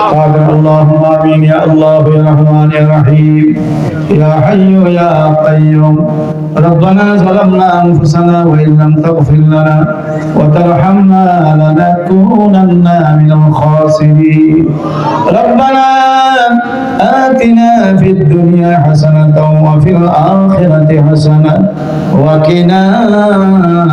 قال اللهم آمين يا الله يا رحمن يا رحيم يا حي يا قيوم ربنا ظلمنا أنفسنا وإن لم تغفر لنا وترحمنا لنكونن من الخاسرين ربنا آتنا في الدنيا حسنة وفي الآخرة حسنة وقنا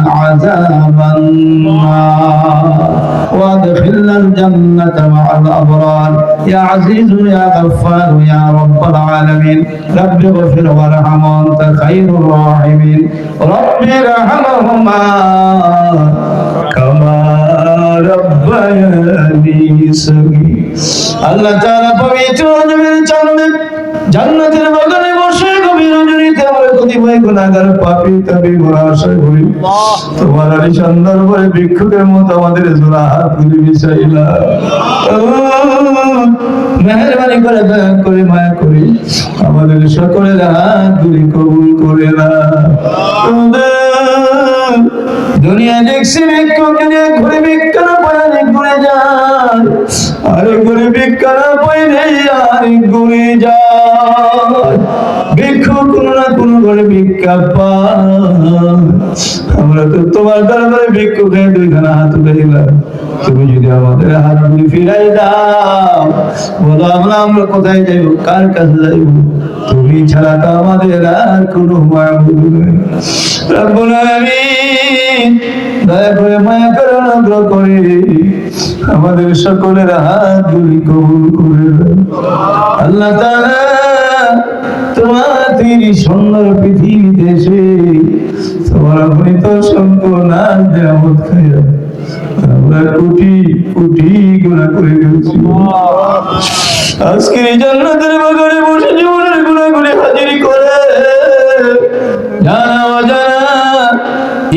عذاب النار وادخلنا الجنة مع الأبرار يا عزيز يا غفار يا رب العالمين رب اغفر وارحم وأنت خير الراحمين رب ارحمهما كما ربياني صغيرا الله تعالى পবিত্র নবীর জান্নাতের বাগানে বসে গভীর রজনীতে আমরা কতিপয় গুনাহগার পাপী তাবি আশা করি তোমার আলিশান দরবারে ভিক্ষুকের মতো আমাদের জোড়া হাতগুলি বিছাইলা মেহেরবানি করে দয়া করে মায়া করে আমাদের সকলের হাতগুলি কবুল করে না দুনিয়া দেখছি ভিক্ষুক নিয়ে ঘুরে ভিক্ষার পরে ঘুরে যায় আরে ঘুরে ভিক্ষার পরে আরেক ঘুরে যায় ভিক্ষুক কোনো না কোনো ঘরে ভিক্ষা পায় আমরা তো তোমার দরবারে ভিক্ষুক হয়ে দুইখানা হাত উঠাইলাম তুমি যদি আমাদের হাতগুলি ফিরাই দাও বলো আমরা কোথায় যাইব কার কাছে যাইব তুমি ছাড়া তো আমাদের আর কোনো মাবুদ নেই রব্বুল আলামিন দয়া করে মায়া করে অনুগ্রহ করে আমাদের সকলের হাতগুলি কবুল করে দাও আল্লাহ তাআলা তোমার তিনি সুন্দর পৃথিবীতে এসে তোমার অগণিত সম্পূর্ণ নিয়ামত খাইয়া আমরা কোটি কোটি গুনাহ করে ফেলছি আজকে জান্নাতের বাগানে বসে জীবনের গুনাহগুলি হাজির করে জানা অজানা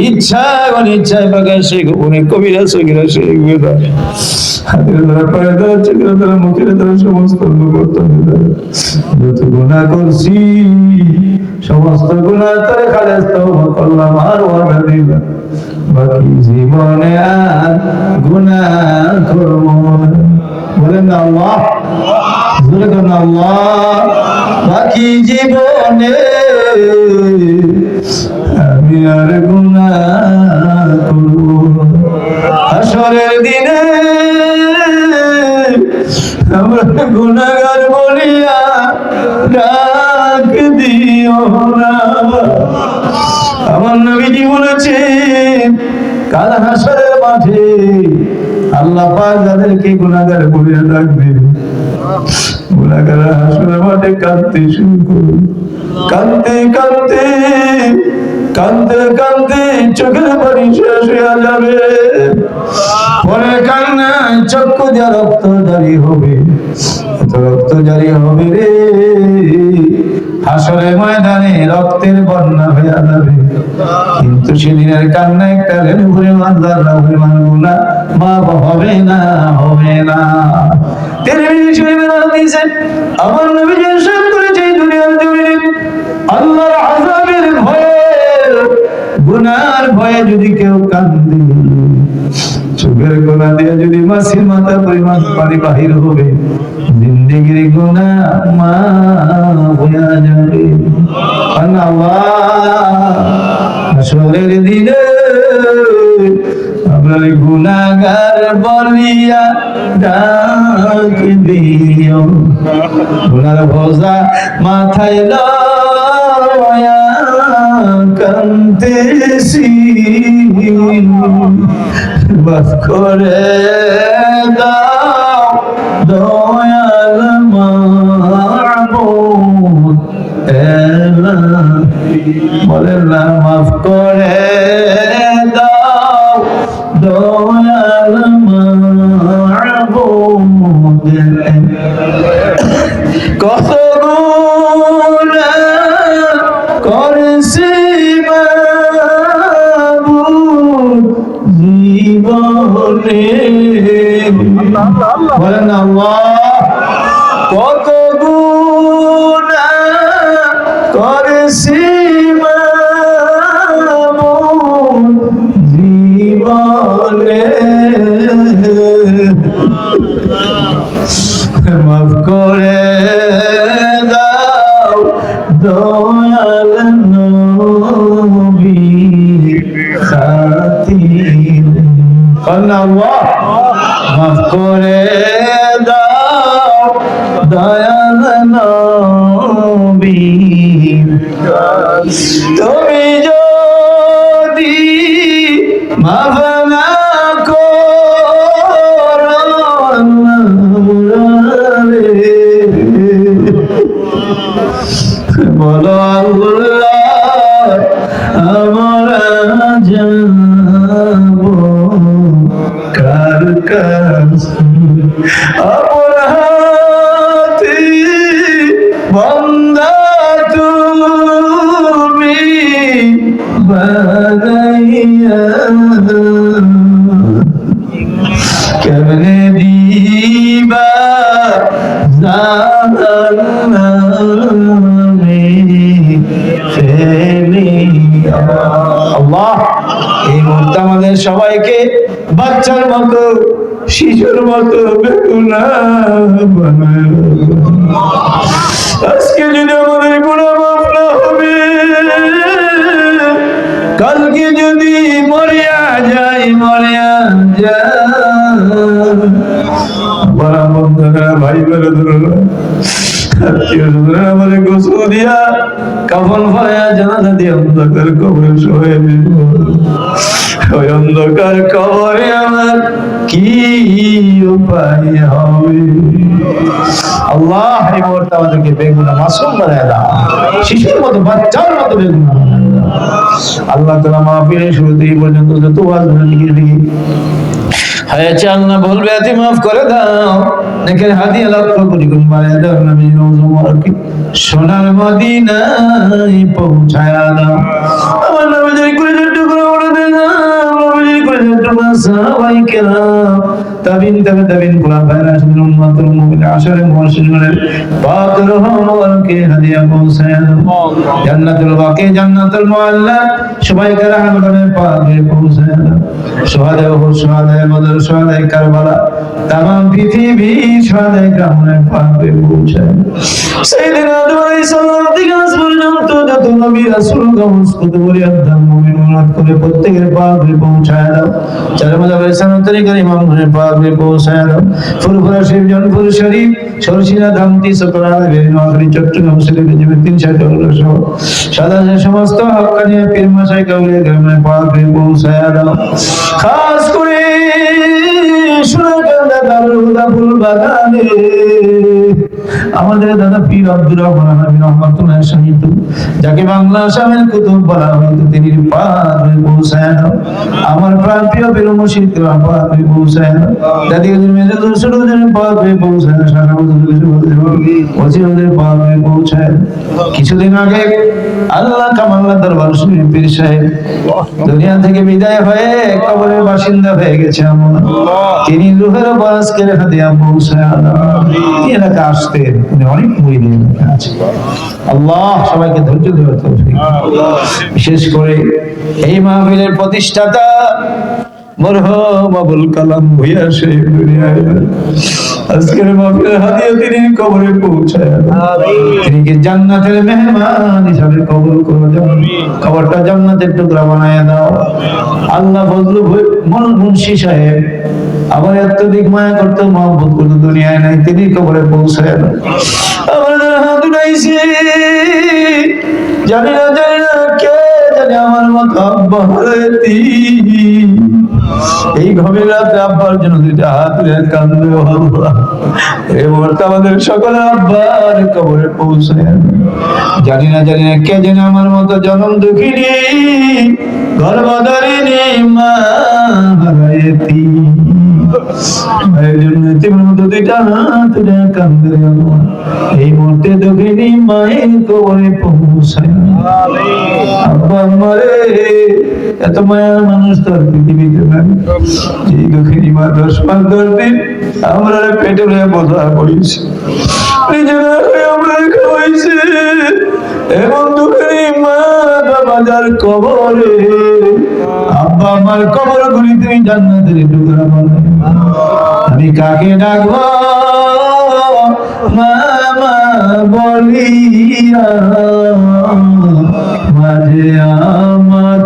ইচ্ছা অনিচ্ছায় প্রকাশে গোপনে কবিরা সগীরা শেখা হাতের দ্বারা পায়ের দ্বারা চোখের দ্বারা মুখের দ্বারা সমস্ত যত গুনাহ করছি সমস্ত গুনাহ তারে খালেস তওবা করলাম আর ওয়াদা দিলাম বাকি জীবনে আর গুনাহ করব না বলেন না আল্লাহ জোরে বলেন আল্লাহ বাকি জীবনে আমি আর গুনাহ করব হাসরের দিনে আমরা গুনাহগার বলিয়া ডাক দিও না আমার নবীজি বলেছেন কাল হাসরের মাঠে আল্লাহ পাক যাদেরকে গুনাহগার বলিয়া ডাকবে গুনাহগার হাসরের মাঠে কাঁদতে শুরু করবে কাঁদতে কাঁদতে কাঁদতে কাঁদতে চোখের পানি শেষ হয়ে যাবে পরে কান্নায় চক্ষু দিয়ে রক্ত জারি হবে রক্ত জারি হবে রে হাসরের ময়দানে রক্তের বন্যা হয়ে যাবে কিন্তু সেদিনের কান্না একটা রেণু পরিমাণ যারা পরিমাণ গুনাহ মাফ হবে না হবে না তিরমিজি শরীফের হাদিসে আমার নবীজি ইরশাদ করেছে দুনিয়ার জমিনে আল্লাহর আযাবের ভয়ে গুনার ভয়ে যদি কেউ কান্দে চোখের গোনা দিয়ে যদি মাসির মাথা পরিমাণ পানি বাহির হবে জিন্দেগির গুনাহ মাফ হয়ে যাবে হাসরের দিনে আমরা গুনাহগার বলিয়া ডাক দিও গুনার বোঝা মাথায় লয়া কান্দেছি বাস করে দাও দয়াল মাবুদ বলেন না মাফ করে দাও দয়াল মাবুদ কত গুনাহ করেছি জীবনে বলেন আল্লাহ কত গুনাহ করেছি জীবনে মাফ করে দাও দয়াল নবী খাতিরে আল্লাহ মাফ করে দাও দয়াল নবী তুমি যদি মাফ না বলো আল্লাহ আমরা যাব কার কাছে আপন হাতে বান্দা তুমি বানাইয়া কেমনে দিবা আল্লাহ এই মুহূর্তে আমাদের সবাইকে বাচ্চার মতো শিশুর মতো বেগুনা বানায় আজকে যদি আমাদের গুনাহ মাফ না হবে কালকে যদি মরিয়া যায় বড় বন্ধুরা ভাই বেরোধরা আমাদের গোসল দিয়া কাফন ভয়া জানাজা দিয়ে অন্ধকার কবরে শোয়ে দিব ওই অন্ধকার কবরে আমার কি উপায় হবে আল্লাহ এই মুহূর্তে আমাদেরকে বেগুনা মাসুম বানায় দাও শিশুর মতো বাচ্চার মতো বেগুনা বানায় দাও আল্লাহ তাআলা মাহফিলের শুরুতেই পর্যন্ত যত ওয়াজ লিখে হয়েছে আল্লাহ বলবে এতে মাফ করে দাও নেকের হাদিয়া লক্ষ কোটি গুণ বাড়িয়ে দাও নবী মুবারককে সোনার মদিনায় পৌঁছায় দাও আমার নবীর কুলের টুকরো উড়ে দাও নবীর কুলের টুকরো সাহাবাই কেরাম তাবিন খোলাফায়ে রাশিদুন উম্মাতুল মুমিনিন আশারে মুবাশশিরিনের পাক রূহ মুবারককে হাদিয়া পৌঁছায় দাও জান্নাতুল বাকি জান্নাতুল মুআল্লা সবাইকে রহমতের পাকে পৌঁছায় দাও সুহাদায়ে উহুদ সুহাদায়ে বদর সুহাদায়ে কারবালা तमाम পৃথিবী সুহাদায়ে গ্রামের পাকে পৌঁছায় সাইয়েদনা আদম আলাইহিস সালাম থেকে আজ পর্যন্ত যত নবী রাসূল গমস্কত বলি আদম মুমিন উম্মত করে প্রত্যেকের পাকে পৌঁছায় দাও চার মাযহাবের সনদতরিকার ইমামদের পাকে পৌঁছায় দাও ফুরফুরা শরীফ জনপুর শরীফ সরসিনা ধামতি সতরা বেরিনোয়াখালী চট্টগ্রাম সিলেট জেলা 360 সহ সাধারণ সমস্ত হক্কানিয়া পীর মাশায়েখ আউলিয়া গ্রামের পাকে পৌঁছায় দাও খাস করে সোনাকান্দা দারুল হুদা ফুল বাগানে আমাদের দাদা পীর আব্দুর রহমান বিন রহমাতুল্লাহ শাহীদ যাকে বাংলা আসামের কুতুব বলা হতো তিনি পাকে পৌঁছায় দাও আমার প্রাণপ্রিয় পীর মুর্শিদ পাকে পৌঁছায় দাও দাদি হুজুর মেজর হুজুর পাকে পৌঁছায় দাও শাহ ওসিরদের পাকে পৌঁছায় কিছুদিন আগে আল্লাহ কামাল্লাহ দরবার শরীফ পীর সাহেব দুনিয়া থেকে বিদায় হয়ে কবরের বাসিন্দা হয়ে গেছে আমরা তিনি রূহের বাস করে হাদিয়া পৌঁছায় এই এলাকা আসতেন অনেক মুরিদ এলাকা আছে আল্লাহ সবাইকে ধৈর্য ধরে তৌফিক বিশেষ করে এই মাহফিলের প্রতিষ্ঠাতা মরহুম আবুল কালাম ভূঁইয়া সাহেব দুনিয়ায় আজকের মাহফিলের হাদিয়া তিনি কবরে পৌঁছায় তিনি কি জান্নাতের মেহমান হিসাবে কবুল করে দাও কবরটা জান্নাতের টুকরা বানায় দাও আল্লাহ ফজলু মুন্সি সাহেব আবার অত্যধিক মায়া করতে মহব্বত করতে দুনিয়ায় নাই তিনি কবরে পৌঁছায় দাও আমার হাত উঠাইছে জানি না কে জানে আমার মত আব্বা হারাইতি এই গভীর রাতে আব্বার জন্য দুইটা হাত তুলে কান্দে আল্লাহ এই মুহূর্তে আমাদের সকল আব্বার কবরে পৌঁছায় জানি না কে জানে আমার মতো জনম দুঃখিনী গর্ভধারিণী মা হারাইতি এই মুহূর্তে দুঃখিনী মায়ের কবরে পৌঁছায় আব্বা মারে এত মায়ার মানুষ তো পৃথিবীতে নাই এই দুঃখিনী মা 10 মাস 10 দিন আমরা পেটে নিয়ে বোঝা পড়িয়েছি নিজেরা আমরা খাওয়াইছে এবং দুঃখিনী মা বাজার কবরে আব্বা আমার কবর গুলি তুমি জান্নাতের টুকরা বানাও আমি কাকে ডাকবো মামা বলিয়া মাঝে আমার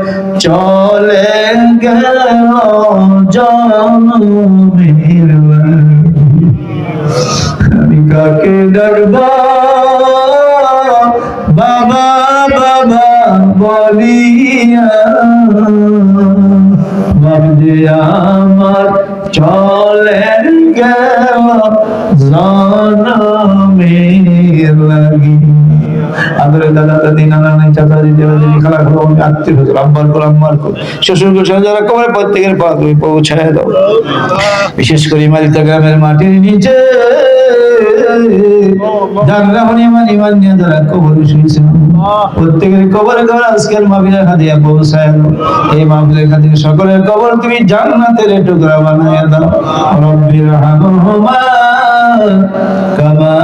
চলে গেল জনমের বাড়ি। আমি কাকে ডাকবো বাবা বাবা বলিয়া ভাবছে আমার চলে গেল জনমের লাগি। আদরের দাদা দাদি নানা নানি চাচা দিদি দিদি খালা খালা আত্মীয় স্বজন আব্বার কর আম্মার কর শ্বশুর কর যারা কবরে প্রত্যেকের পা তুমি পৌঁছায় দাও। বিশেষ করে মালিতা গ্রামের মাটির নিচে যারা ইমান নিয়ে যারা কবরে শুয়েছেন প্রত্যেকের কবরে কবর আজকের মাহফিলের হাদিয়া পৌঁছায় দাও। এই মাহফিলের হাদিয়া সকলের কবর তুমি জান্নাতের টুকরা বানায় দাও। রব্বির হামহুমা কামা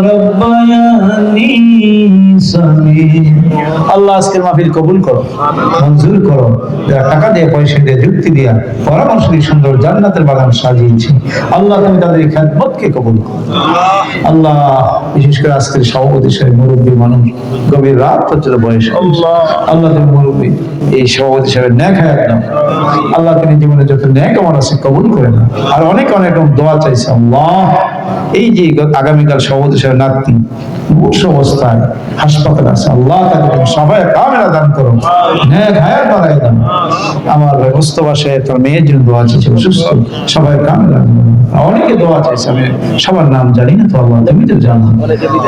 রব্বায়ানি সগীরা। আল্লাহ আজকের মাহফিল কবুল করো, মঞ্জুর করো। যারা টাকা দিয়ে পয়সা দিয়ে যুক্তি দিয়া পরামর্শ দিয়ে সুন্দর জান্নাতের বাগান সাজিয়েছে আল্লাহ তুমি তাদের খেদমতকে কবুল করো। আল্লাহ বিশেষ করে আজকের সভাপতি সাহেব মুরব্বী মানুষ গভীর রাত পর্যন্ত বয়স আল্লাহ তুমি মুরব্বী এই সভাপতি সাহেবের ন্যাক হায়াত দাও। আল্লাহ তিনি জীবনে যত ন্যাক আমার আছে কবুল করে না। আর অনেক অনেক দোয়া চাইছে আল্লাহ এই যে আগামীকাল সভাপতি সাহেব নাতি মুখ অবস্থায় হাসপাতাল আছে আল্লাহ তাকে তুমি সবাই কামেলা দান করো, ন্যাক হায়াত বাড়াই দাও। আমার ভাই মোস্তফা সাহেব তার মেয়ের জন্য দোয়া চাইছে অসুস্থ সবাই কামেলা অনেকে দোয়া চাইছে আমি সবার নাম জানি না তো আল্লাহ তুমি তো জানো।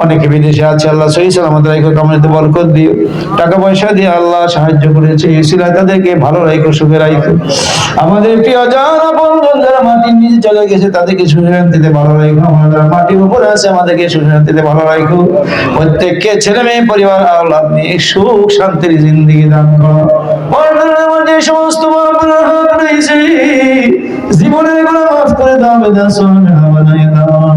অনেকে বিদেশে আছে আল্লাহ সহি সালামত রাখো, কামাইতে বরকত দিও, টাকা পয়সা দিয়ে আল্লাহ সাহায্য করেছে এই সিলায় তাদেরকে ভালো রাখো, সুখে রাখো। আমাদের প্রিয় যারা বন্ধুরা যারা মাটির নিচে চলে গেছে তাদেরকে সুখে শান্তিতে ভালো রাখো। আমরা যারা মাটির উপরে আছে আমাদেরকে সুখে শান্তিতে ভালো রাখো। প্রত্যেককে ছেলে মেয়ে পরিবার আল্লাহ নিয়ে সুখ শান্তির জিন্দেগি দান করো। যে সমস্ত জীবনের গুলো মাফ করে দাও, বেদা বানাই দাও।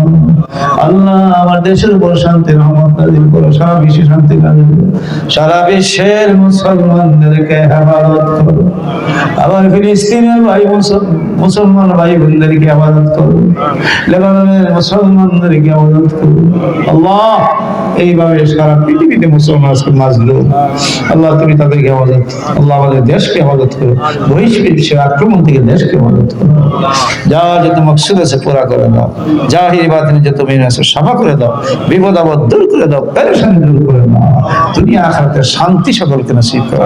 আল্লাহ আমার দেশের উপর শান্তি রহমত নাযিল করো, সারা বিশ্বে শান্তি নাযিল করো, সারা বিশ্বের মুসলমানদেরকে হেফাজত করো। আবার ফিলিস্তিনের ভাই মুসলমান ভাই বোনদেরকে হেফাজত করো, লেবাননের মুসলমানদেরকে হেফাজত করো। আল্লাহ এইভাবে সারা পৃথিবীতে মুসলমান আজকে মাজলুম আল্লাহ তুমি তাদেরকে হেফাজত, আল্লাহ আমাদের দেশকে হেফাজত করো, বহিষ্কৃত আক্রমণ থেকে দেশকে হেফাজত করো। যা যত মকসুদ আছে পুরা করে দাও, জাহির বাতিনি যত মেন আছে সাফা করে দাও, বিপদ আপদ দূর করে দাও, পেরেশানি দূর করে দাও, দুনিয়া আখিরাতের শান্তি সকলকে নসিব করো।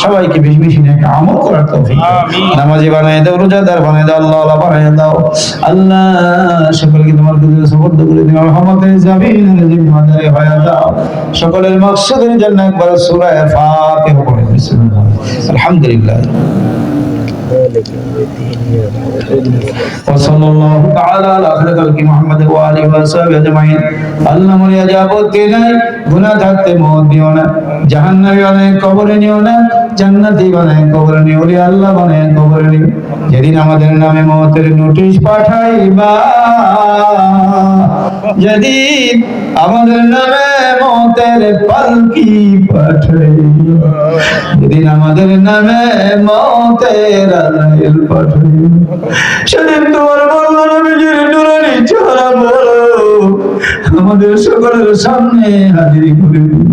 সবাইকে বেশি বেশি নেক আমল করার তৌফিক দাও, নামাজি বানায় দাও, রোজাদার বানায় দাও, আল্লাহ আল্লাহ বানায় দাও। আল্লাহ সকলকে তোমার কাছে সুপর্দ করে দিও, রহমতের জামিনের জিম্মাদারি হয়ে দাও। সকলের মকসুদের জন্য একবার সূরা ফাতিহা পড়ে বিসমিল্লাহ। আলহামদুলিল্লাহ وصلى الله تعالى على خير خلق محمد وآله وصحبه أجمعين। আল্লাহ মরিয়া যাবতে নাই গুনাহ থাকতে মত দিও না, জাহান্নামী বানায় কবরে নিও না, জান্নাতি বানায় কবরে নিও, ওলি আল্লাহ বানায় কবরে নিও। যেদিন আমাদের নামে মওতের নোটিশ পাঠাইবা, যেদিন আমাদের নামে মওতের পালকি পাঠাইবা, যেদিন আমাদের নামে মওতের আলাইল পাঠাইবা, সেদিন তোমার বন্ধু নবীজির নুরানি চেহারা বলো আমাদের সকলের সামনে হাজির করে দিও।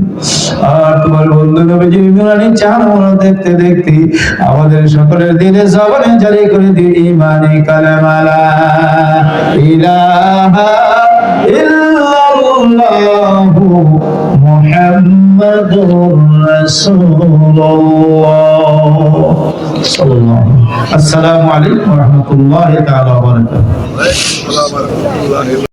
আর তোমার বন্ধু নবীজির নুরানি চেহারা দেখতে দেখতে আমাদের সকলের দিলে জবানে জারি করে দিও ঈমানি কালেমা লা ইলাহা ইল্লাল্লাহু মুহাম্মাদুর রাসূলুল্লাহ সাল্লাল্লাহু আলাইহি ওয়া সাল্লাম। আসসালামু আলাইকুম ওয়া রাহমাতুল্লাহি তাআলা ওয়া বারাকাতুহু।